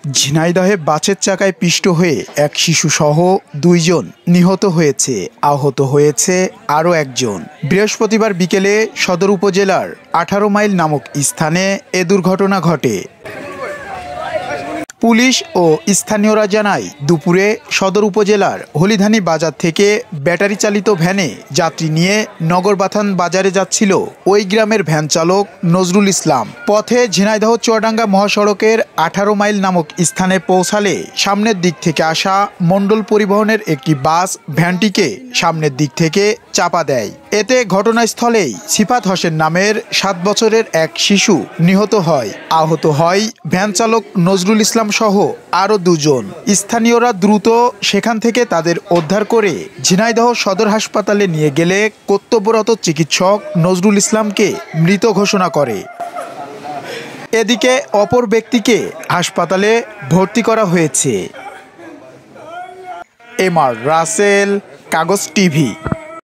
ঝিনাইদহে বাসের চাকায় পিষ্ট হয়ে এক শিশুসহ ২ জন নিহত হয়েছে, আহত হয়েছে আরও একজন। বৃহস্পতিবার বিকেলে সদর উপজেলার ১৮ মাইল নামক স্থানে এ দুর্ঘটনা ঘটে। পুলিশ ও স্থানীয়রা জানায়, দুপুরে সদর উপজেলার হলিধানি বাজার থেকে ব্যাটারি চালিত ভ্যানে যাত্রী নিয়ে নগরবাথান বাজারে যাচ্ছিল ওই গ্রামের ভ্যান চালক নজরুল ইসলাম। পথে ঝিনাইদহ চুয়াডাঙ্গা মহাসড়কের ১৮ মাইল নামক স্থানে পৌঁছালে সামনের দিক থেকে আসা মণ্ডল পরিবহনের একটি বাস ভ্যানটিকে সামনের দিক থেকে চাপা দেয়। এতে ঘটনাস্থলেই সিফাত হোসেন নামের ৭ বছরের এক শিশু নিহত হয়। আহত হয় ভ্যান চালক নজরুল ইসলাম সহ আরও ২ জন। স্থানীয়রা দ্রুত সেখান থেকে তাদের উদ্ধার করে ঝিনাইদহ সদর হাসপাতালে নিয়ে গেলে কর্তব্যরত চিকিৎসক নজরুল ইসলামকে মৃত ঘোষণা করে। এদিকে অপর ব্যক্তিকে হাসপাতালে ভর্তি করা হয়েছে। এমআর রাসেল, কাগজ টিভি।